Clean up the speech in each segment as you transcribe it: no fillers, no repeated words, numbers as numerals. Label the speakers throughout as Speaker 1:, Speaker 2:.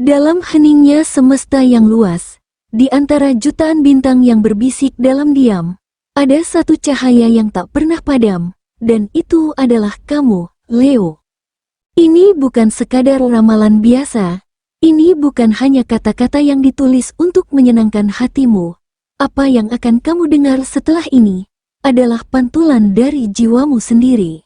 Speaker 1: Dalam heningnya semesta yang luas, di antara jutaan bintang yang berbisik dalam diam, ada satu cahaya yang tak pernah padam, dan itu adalah kamu, Leo. Ini bukan sekadar ramalan biasa, ini bukan hanya kata-kata yang ditulis untuk menyenangkan hatimu. Apa yang akan kamu dengar setelah ini adalah pantulan dari jiwamu sendiri.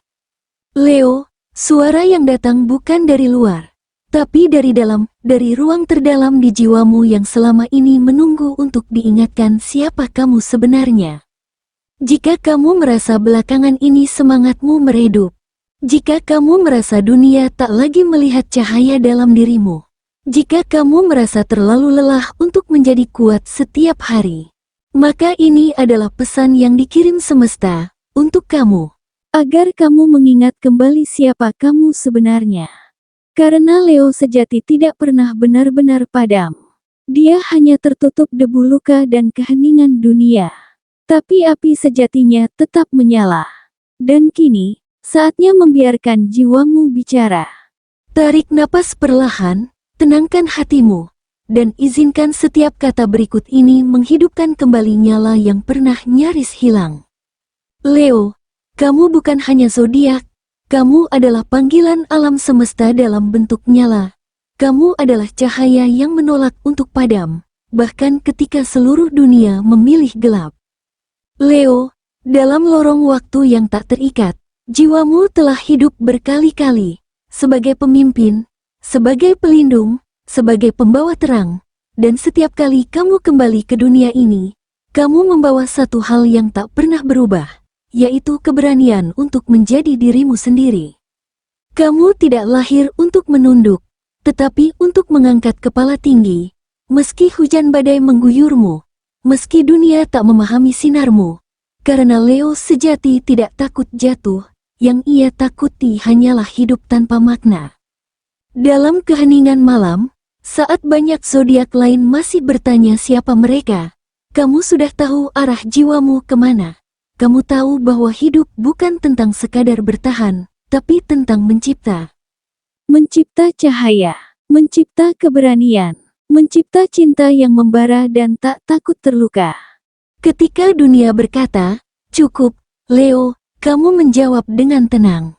Speaker 1: Leo, suara yang datang bukan dari luar, tapi dari dalam, dari ruang terdalam di jiwamu yang selama ini menunggu untuk diingatkan siapa kamu sebenarnya. Jika kamu merasa belakangan ini semangatmu meredup, jika kamu merasa dunia tak lagi melihat cahaya dalam dirimu, jika kamu merasa terlalu lelah untuk menjadi kuat setiap hari, maka ini adalah pesan yang dikirim semesta untuk kamu, agar kamu mengingat kembali siapa kamu sebenarnya. Karena Leo sejati tidak pernah benar-benar padam. Dia hanya tertutup debu luka dan keheningan dunia. Tapi api sejatinya tetap menyala. Dan kini, saatnya membiarkan jiwamu bicara. Tarik napas perlahan, tenangkan hatimu, dan izinkan setiap kata berikut ini menghidupkan kembali nyala yang pernah nyaris hilang. Leo, kamu bukan hanya zodiak, kamu adalah panggilan alam semesta dalam bentuk nyala. Kamu adalah cahaya yang menolak untuk padam, bahkan ketika seluruh dunia memilih gelap. Leo, dalam lorong waktu yang tak terikat, jiwamu telah hidup berkali-kali, sebagai pemimpin, sebagai pelindung, sebagai pembawa terang, dan setiap kali kamu kembali ke dunia ini, kamu membawa satu hal yang tak pernah berubah, yaitu keberanian untuk menjadi dirimu sendiri. Kamu tidak lahir untuk menunduk, tetapi untuk mengangkat kepala tinggi, meski hujan badai mengguyurmu, meski dunia tak memahami sinarmu, karena Leo sejati tidak takut jatuh, yang ia takuti hanyalah hidup tanpa makna. Dalam keheningan malam, saat banyak zodiak lain masih bertanya siapa mereka, kamu sudah tahu arah jiwamu kemana. Kamu tahu bahwa hidup bukan tentang sekadar bertahan, tapi tentang mencipta. Mencipta cahaya, mencipta keberanian, mencipta cinta yang membara dan tak takut terluka. Ketika dunia berkata, cukup, Leo, kamu menjawab dengan tenang.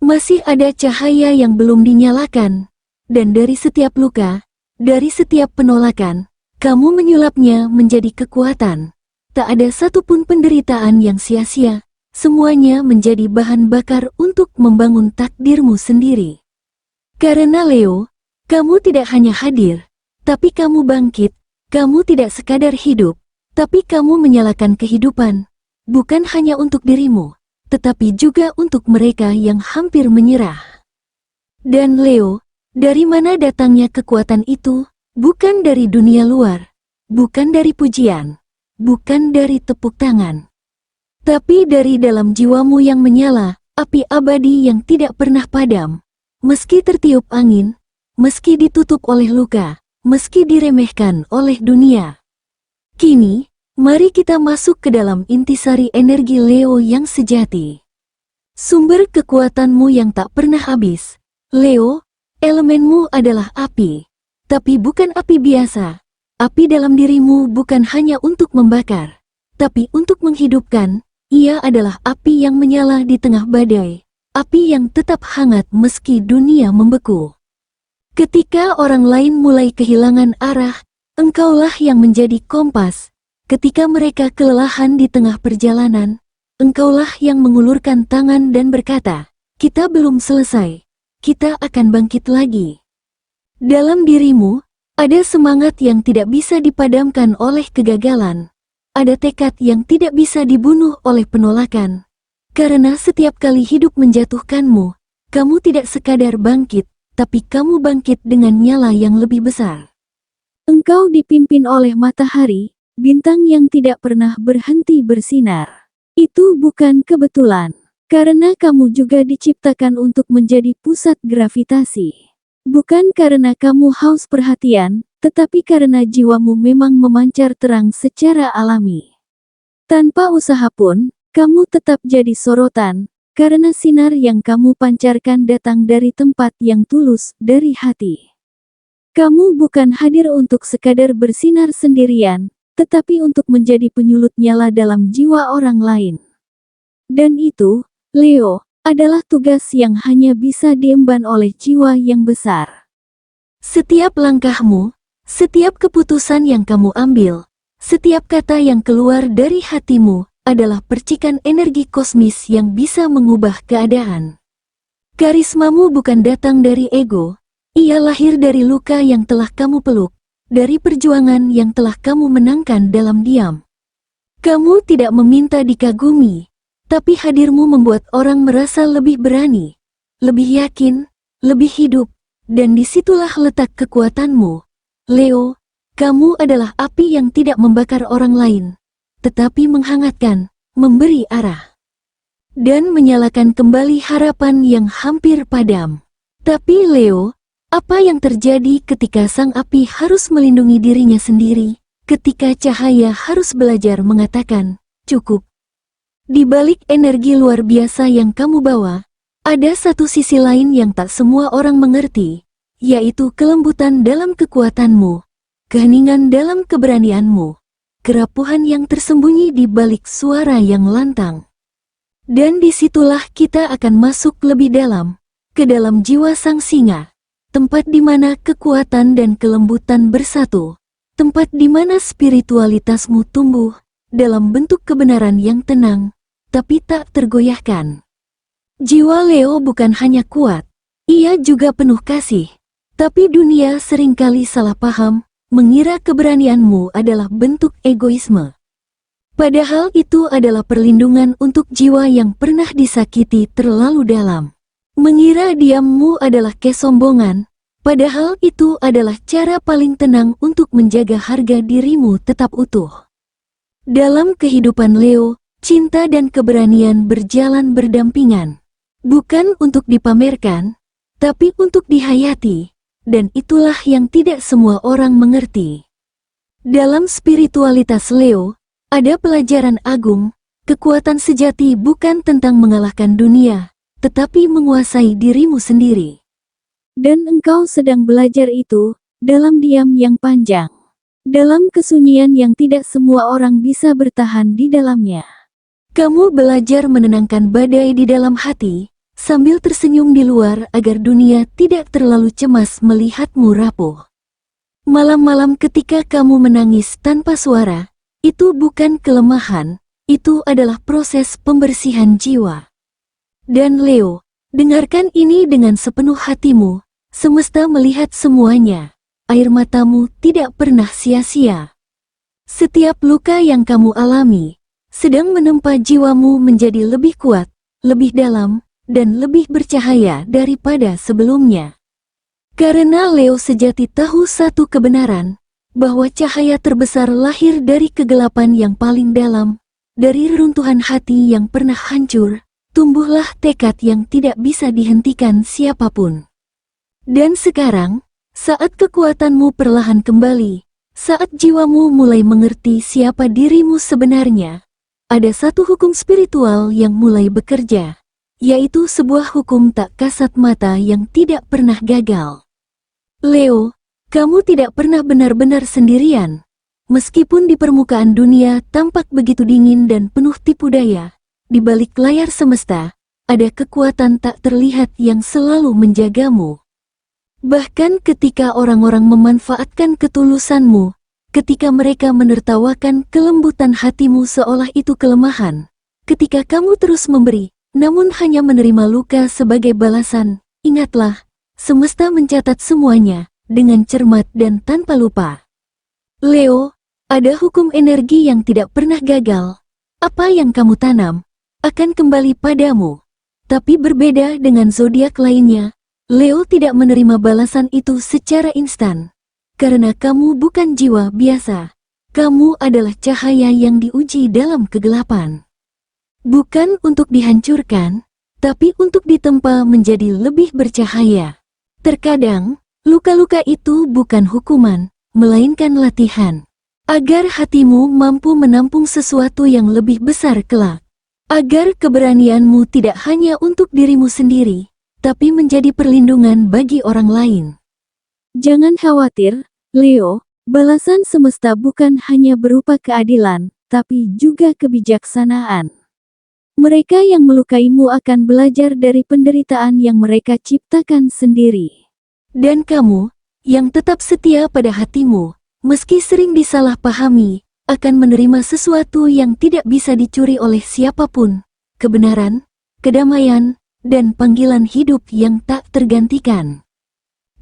Speaker 1: Masih ada cahaya yang belum dinyalakan. Dan dari setiap luka, dari setiap penolakan, kamu menyulapnya menjadi kekuatan. Tak ada satupun penderitaan yang sia-sia, semuanya menjadi bahan bakar untuk membangun takdirmu sendiri. Karena Leo, kamu tidak hanya hadir, tapi kamu bangkit, kamu tidak sekadar hidup, tapi kamu menyalakan kehidupan, bukan hanya untuk dirimu, tetapi juga untuk mereka yang hampir menyerah. Dan Leo, dari mana datangnya kekuatan itu? Bukan dari dunia luar, bukan dari pujian, bukan dari tepuk tangan, tapi dari dalam jiwamu yang menyala, api abadi yang tidak pernah padam. Meski tertiup angin, meski ditutup oleh luka, meski diremehkan oleh dunia. Kini, mari kita masuk ke dalam intisari energi Leo yang sejati. Sumber kekuatanmu yang tak pernah habis. Leo, elemenmu adalah api, tapi bukan api biasa. Api dalam dirimu bukan hanya untuk membakar, tapi untuk menghidupkan. Ia adalah api yang menyala di tengah badai, api yang tetap hangat meski dunia membeku. Ketika orang lain mulai kehilangan arah, engkaulah yang menjadi kompas. Ketika mereka kelelahan di tengah perjalanan, engkaulah yang mengulurkan tangan dan berkata, "Kita belum selesai. Kita akan bangkit lagi." Dalam dirimu, ada semangat yang tidak bisa dipadamkan oleh kegagalan. Ada tekad yang tidak bisa dibunuh oleh penolakan. Karena setiap kali hidup menjatuhkanmu, kamu tidak sekadar bangkit, tapi kamu bangkit dengan nyala yang lebih besar. Engkau dipimpin oleh matahari, bintang yang tidak pernah berhenti bersinar. Itu bukan kebetulan. Karena kamu juga diciptakan untuk menjadi pusat gravitasi. Bukan karena kamu haus perhatian, tetapi karena jiwamu memang memancar terang secara alami. Tanpa usaha pun, kamu tetap jadi sorotan, karena sinar yang kamu pancarkan datang dari tempat yang tulus, dari hati.
Speaker 2: Kamu bukan hadir untuk sekadar bersinar sendirian, tetapi untuk menjadi penyulut nyala dalam jiwa orang lain. Dan itu, Leo, adalah tugas yang hanya bisa diemban oleh jiwa yang besar.
Speaker 1: Setiap langkahmu, setiap keputusan yang kamu ambil, setiap kata yang keluar dari hatimu, adalah percikan energi kosmis yang bisa mengubah keadaan. Karismamu bukan datang dari ego, ia lahir dari luka yang telah kamu peluk, dari perjuangan yang telah kamu menangkan dalam diam. Kamu tidak meminta dikagumi, tapi hadirmu membuat orang merasa lebih berani, lebih yakin, lebih hidup, dan disitulah letak kekuatanmu. Leo, kamu adalah api yang tidak membakar orang lain, tetapi menghangatkan, memberi arah, dan menyalakan kembali harapan yang hampir padam. Tapi Leo, apa yang terjadi ketika sang api harus melindungi dirinya sendiri, ketika cahaya harus belajar mengatakan, cukup? Di balik energi luar biasa yang kamu bawa, ada satu sisi lain yang tak semua orang mengerti, yaitu kelembutan dalam kekuatanmu, keheningan dalam keberanianmu, kerapuhan yang tersembunyi di balik suara yang lantang. Dan disitulah kita akan masuk lebih dalam, ke dalam jiwa sang singa, tempat di mana kekuatan dan kelembutan bersatu, tempat di mana spiritualitasmu tumbuh, dalam bentuk kebenaran yang tenang, tapi tak tergoyahkan. Jiwa Leo bukan hanya kuat, ia juga penuh kasih, tapi dunia seringkali salah paham, mengira keberanianmu adalah bentuk egoisme. Padahal itu adalah perlindungan untuk jiwa yang pernah disakiti terlalu dalam. Mengira diammu adalah kesombongan, padahal itu adalah cara paling tenang untuk menjaga harga dirimu tetap utuh. Dalam kehidupan Leo, cinta dan keberanian berjalan berdampingan. Bukan untuk dipamerkan, tapi untuk dihayati. Dan itulah yang tidak semua orang mengerti. Dalam spiritualitas Leo, ada pelajaran agung, kekuatan sejati bukan tentang mengalahkan dunia, tetapi menguasai dirimu sendiri.
Speaker 2: Dan engkau sedang belajar itu, dalam diam yang panjang. Dalam kesunyian yang tidak semua orang bisa bertahan di dalamnya.
Speaker 1: Kamu belajar menenangkan badai di dalam hati, sambil tersenyum di luar agar dunia tidak terlalu cemas melihatmu rapuh. Malam-malam ketika kamu menangis tanpa suara, itu bukan kelemahan, itu adalah proses pembersihan jiwa. Dan Leo, dengarkan ini dengan sepenuh hatimu, semesta melihat semuanya, air matamu tidak pernah sia-sia. Setiap luka yang kamu alami, sedang menempa jiwamu menjadi lebih kuat, lebih dalam, dan lebih bercahaya daripada sebelumnya. Karena Leo sejati tahu satu kebenaran, bahwa cahaya terbesar lahir dari kegelapan yang paling dalam, dari reruntuhan hati yang pernah hancur, tumbuhlah tekad yang tidak bisa dihentikan siapapun. Dan sekarang, saat kekuatanmu perlahan kembali, saat jiwamu mulai mengerti siapa dirimu sebenarnya, ada satu hukum spiritual yang mulai bekerja, yaitu sebuah hukum tak kasat mata yang tidak pernah gagal. Leo, kamu tidak pernah benar-benar sendirian. Meskipun di permukaan dunia tampak begitu dingin dan penuh tipu daya, di balik layar semesta, ada kekuatan tak terlihat yang selalu menjagamu. Bahkan ketika orang-orang memanfaatkan ketulusanmu, ketika mereka menertawakan kelembutan hatimu seolah itu kelemahan, ketika kamu terus memberi, namun hanya menerima luka sebagai balasan, ingatlah, semesta mencatat semuanya, dengan cermat dan tanpa lupa. Leo, ada hukum energi yang tidak pernah gagal. Apa yang kamu tanam, akan kembali padamu. Tapi berbeda dengan zodiak lainnya, Leo tidak menerima balasan itu secara instan. Karena kamu bukan jiwa biasa, kamu adalah cahaya yang diuji dalam kegelapan. Bukan untuk dihancurkan, tapi untuk ditempa menjadi lebih bercahaya. Terkadang, luka-luka itu bukan hukuman, melainkan latihan. Agar hatimu mampu menampung sesuatu yang lebih besar kelak. Agar keberanianmu tidak hanya untuk dirimu sendiri, tapi menjadi perlindungan bagi orang lain.
Speaker 2: Jangan khawatir, Leo, balasan semesta bukan hanya berupa keadilan, tapi juga kebijaksanaan. Mereka yang melukaimu akan belajar dari penderitaan yang mereka ciptakan sendiri.
Speaker 1: Dan kamu, yang tetap setia pada hatimu, meski sering disalahpahami, akan menerima sesuatu yang tidak bisa dicuri oleh siapapun, kebenaran, kedamaian, dan panggilan hidup yang tak tergantikan.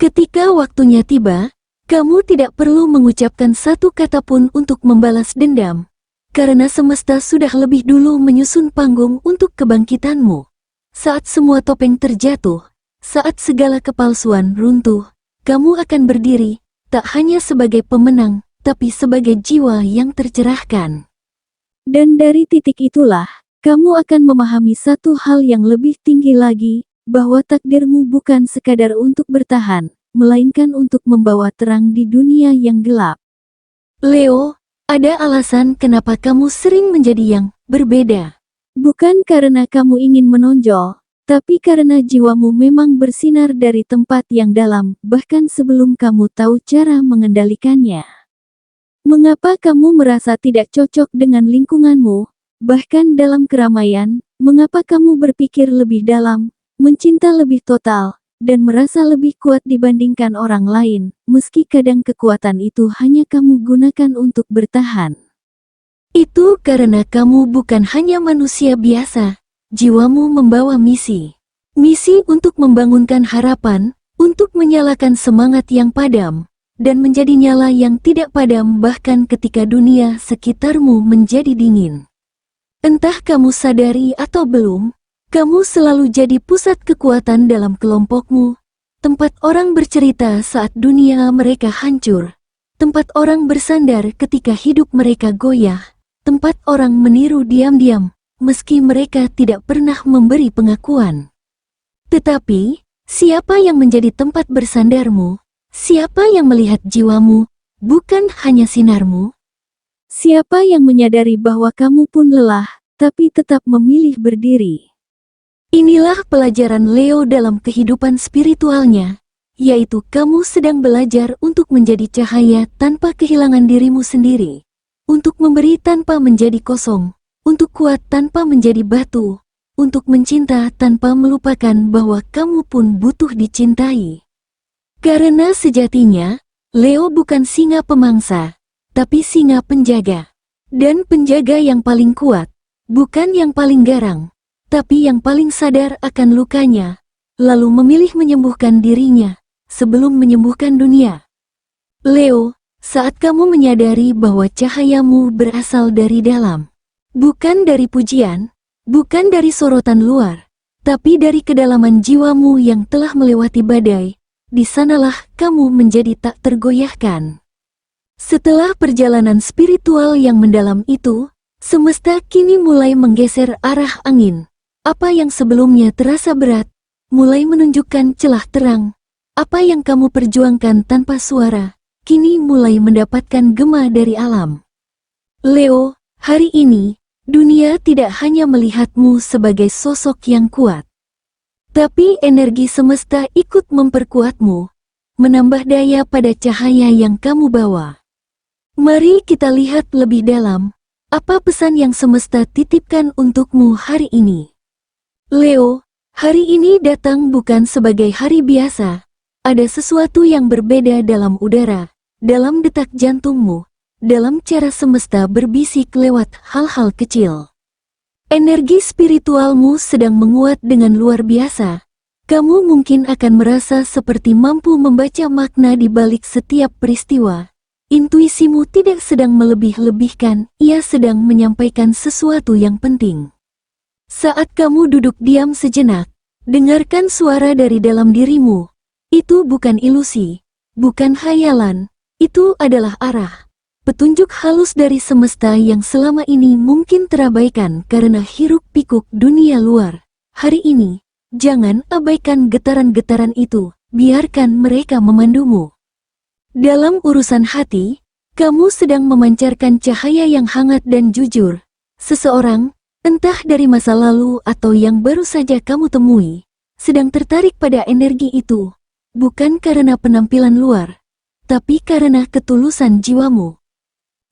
Speaker 1: Ketika waktunya tiba, kamu tidak perlu mengucapkan satu kata pun untuk membalas dendam, karena semesta sudah lebih dulu menyusun panggung untuk kebangkitanmu. Saat semua topeng terjatuh, saat segala kepalsuan runtuh, kamu akan berdiri, tak hanya sebagai pemenang, tapi sebagai jiwa yang tercerahkan.
Speaker 2: Dan dari titik itulah, kamu akan memahami satu hal yang lebih tinggi lagi, bahwa takdirmu bukan sekadar untuk bertahan, melainkan untuk membawa terang di dunia yang gelap.
Speaker 1: Leo, ada alasan kenapa kamu sering menjadi yang berbeda.
Speaker 2: Bukan karena kamu ingin menonjol, tapi karena jiwamu memang bersinar dari tempat yang dalam, bahkan sebelum kamu tahu cara mengendalikannya. Mengapa kamu merasa tidak cocok dengan lingkunganmu, bahkan dalam keramaian? Mengapa kamu berpikir lebih dalam, mencinta lebih total, dan merasa lebih kuat dibandingkan orang lain, meski kadang kekuatan itu hanya kamu gunakan untuk bertahan?
Speaker 1: Itu karena kamu bukan hanya manusia biasa, jiwamu membawa misi. Misi untuk membangunkan harapan, untuk menyalakan semangat yang padam, dan menjadi nyala yang tidak padam bahkan ketika dunia sekitarmu menjadi dingin. Entah kamu sadari atau belum, kamu selalu jadi pusat kekuatan dalam kelompokmu, tempat orang bercerita saat dunia mereka hancur, tempat orang bersandar ketika hidup mereka goyah, tempat orang meniru diam-diam, meski mereka tidak pernah memberi pengakuan. Tetapi, siapa yang menjadi tempat bersandarmu? Siapa yang melihat jiwamu, bukan hanya sinarmu?
Speaker 2: Siapa yang menyadari bahwa kamu pun lelah, tapi tetap memilih berdiri?
Speaker 1: Inilah pelajaran Leo dalam kehidupan spiritualnya, yaitu kamu sedang belajar untuk menjadi cahaya tanpa kehilangan dirimu sendiri, untuk memberi tanpa menjadi kosong, untuk kuat tanpa menjadi batu, untuk mencinta tanpa melupakan bahwa kamu pun butuh dicintai. Karena sejatinya, Leo bukan singa pemangsa, tapi singa penjaga. Dan penjaga yang paling kuat, bukan yang paling garang, tapi yang paling sadar akan lukanya, lalu memilih menyembuhkan dirinya, sebelum menyembuhkan dunia. Leo, saat kamu menyadari bahwa cahayamu berasal dari dalam, bukan dari pujian, bukan dari sorotan luar, tapi dari kedalaman jiwamu yang telah melewati badai, di sanalah kamu menjadi tak tergoyahkan. Setelah perjalanan spiritual yang mendalam itu, semesta kini mulai menggeser arah angin. Apa yang sebelumnya terasa berat, mulai menunjukkan celah terang. Apa yang kamu perjuangkan tanpa suara, kini mulai mendapatkan gema dari alam. Leo, hari ini, dunia tidak hanya melihatmu sebagai sosok yang kuat, tapi energi semesta ikut memperkuatmu, menambah daya pada cahaya yang kamu bawa. Mari kita lihat lebih dalam, apa pesan yang semesta titipkan untukmu hari ini. Leo, hari ini datang bukan sebagai hari biasa. Ada sesuatu yang berbeda dalam udara, dalam detak jantungmu, dalam cara semesta berbisik lewat hal-hal kecil. Energi spiritualmu sedang menguat dengan luar biasa. Kamu mungkin akan merasa seperti mampu membaca makna di balik setiap peristiwa. Intuisimu tidak sedang melebih-lebihkan, ia sedang menyampaikan sesuatu yang penting. Saat kamu duduk diam sejenak, dengarkan suara dari dalam dirimu. Itu bukan ilusi, bukan khayalan, itu adalah arah. Petunjuk halus dari semesta yang selama ini mungkin terabaikan karena hiruk-pikuk dunia luar. Hari ini, jangan abaikan getaran-getaran itu, biarkan mereka memandumu. Dalam urusan hati, kamu sedang memancarkan cahaya yang hangat dan jujur. Seseorang, entah dari masa lalu atau yang baru saja kamu temui, sedang tertarik pada energi itu. bukan karena penampilan luar, tapi karena ketulusan jiwamu.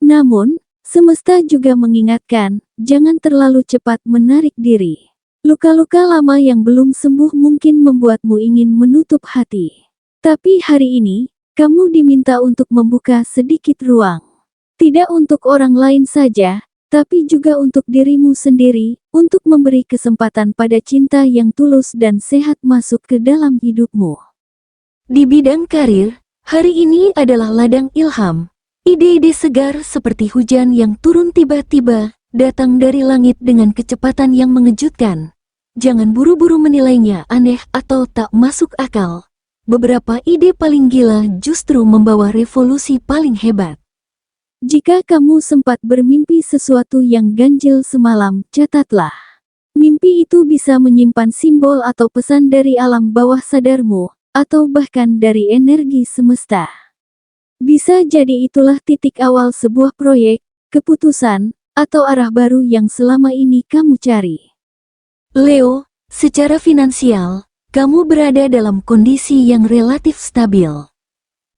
Speaker 2: Namun, semesta juga mengingatkan, jangan terlalu cepat menarik diri. Luka-luka lama yang belum sembuh mungkin membuatmu ingin menutup hati. Tapi hari ini, kamu diminta untuk membuka sedikit ruang. Tidak untuk orang lain saja, tapi juga untuk dirimu sendiri, untuk memberi kesempatan pada cinta yang tulus dan sehat masuk ke dalam hidupmu.
Speaker 1: Di bidang karir, hari ini adalah ladang ilham. Ide-ide segar seperti hujan yang turun tiba-tiba, datang dari langit dengan kecepatan yang mengejutkan. Jangan buru-buru menilainya aneh atau tak masuk akal. Beberapa ide paling gila justru membawa revolusi paling hebat.
Speaker 2: Jika kamu sempat bermimpi sesuatu yang ganjil semalam, catatlah. Mimpi itu bisa menyimpan simbol atau pesan dari alam bawah sadarmu, atau bahkan dari energi semesta. Bisa jadi itulah titik awal sebuah proyek, keputusan, atau arah baru yang selama ini kamu cari.
Speaker 1: Leo, secara finansial, kamu berada dalam kondisi yang relatif stabil.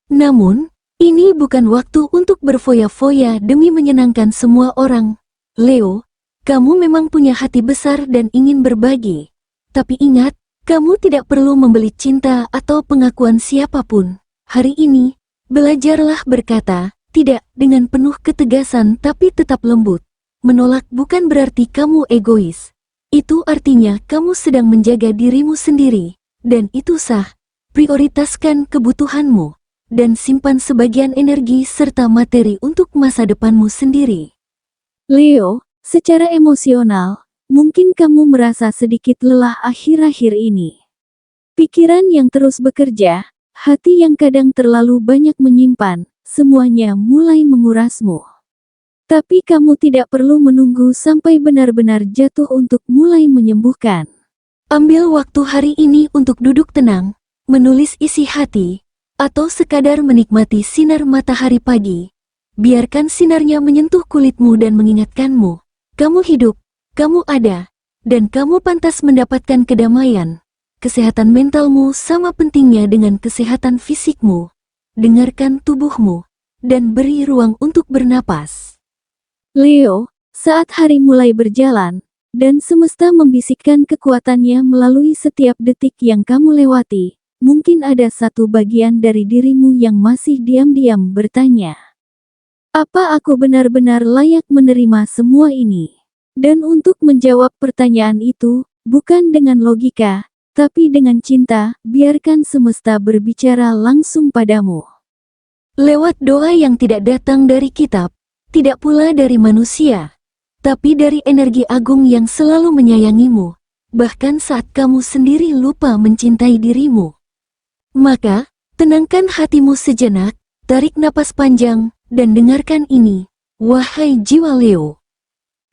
Speaker 1: Namun, ini bukan waktu untuk berfoya-foya demi menyenangkan semua orang. Leo, kamu memang punya hati besar dan ingin berbagi. Tapi ingat, kamu tidak perlu membeli cinta atau pengakuan siapapun. Hari ini, belajarlah berkata, tidak dengan penuh ketegasan tapi tetap lembut. Menolak bukan berarti kamu egois. Itu artinya kamu sedang menjaga dirimu sendiri. Dan itu sah. Prioritaskan kebutuhanmu. Dan simpan sebagian energi serta materi untuk masa depanmu sendiri.
Speaker 2: Leo, secara emosional, mungkin kamu merasa sedikit lelah akhir-akhir ini. Pikiran yang terus bekerja, hati yang kadang terlalu banyak menyimpan, semuanya mulai mengurasmu. Tapi kamu tidak perlu menunggu sampai benar-benar jatuh untuk mulai menyembuhkan.
Speaker 1: Ambil waktu hari ini untuk duduk tenang, menulis isi hati, atau sekadar menikmati sinar matahari pagi. Biarkan sinarnya menyentuh kulitmu dan mengingatkanmu, kamu hidup, kamu ada, dan kamu pantas mendapatkan kedamaian. Kesehatan mentalmu sama pentingnya dengan kesehatan fisikmu. Dengarkan tubuhmu, dan beri ruang untuk bernapas.
Speaker 2: Leo, saat hari mulai berjalan, dan semesta membisikkan kekuatannya melalui setiap detik yang kamu lewati, mungkin ada satu bagian dari dirimu yang masih diam-diam bertanya. Apa aku benar-benar layak menerima semua ini? Dan untuk menjawab pertanyaan itu, bukan dengan logika, tapi dengan cinta, biarkan semesta berbicara langsung padamu.
Speaker 1: Lewat doa yang tidak datang dari kitab, tidak pula dari manusia, tapi dari energi agung yang selalu menyayangimu, bahkan saat kamu sendiri lupa mencintai dirimu. Maka, tenangkan hatimu sejenak, tarik napas panjang, dan dengarkan ini, wahai jiwa Leo.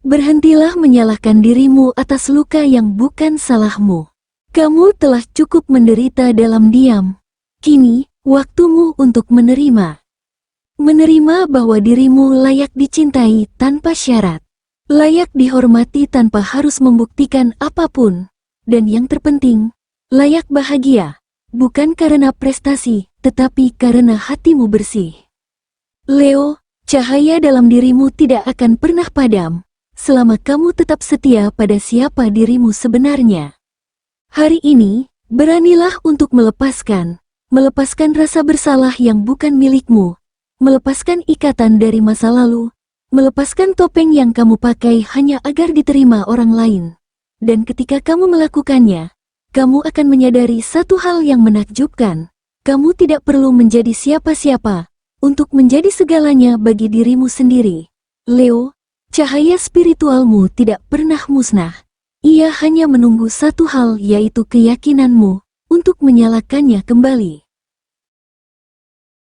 Speaker 1: Berhentilah menyalahkan dirimu atas luka yang bukan salahmu. Kamu telah cukup menderita dalam diam. Kini, waktumu untuk menerima. Menerima bahwa dirimu layak dicintai tanpa syarat. Layak dihormati tanpa harus membuktikan apapun. Dan yang terpenting, layak bahagia. Bukan karena prestasi, tetapi karena hatimu bersih. Leo, cahaya dalam dirimu tidak akan pernah padam, selama kamu tetap setia pada siapa dirimu sebenarnya. Hari ini, beranilah untuk melepaskan rasa bersalah yang bukan milikmu, melepaskan ikatan dari masa lalu, melepaskan topeng yang kamu pakai hanya agar diterima orang lain. Dan ketika kamu melakukannya, kamu akan menyadari satu hal yang menakjubkan. Kamu tidak perlu menjadi siapa-siapa untuk menjadi segalanya bagi dirimu sendiri. Leo, cahaya spiritualmu tidak pernah musnah. Ia hanya menunggu satu hal, yaitu keyakinanmu untuk menyalakannya kembali.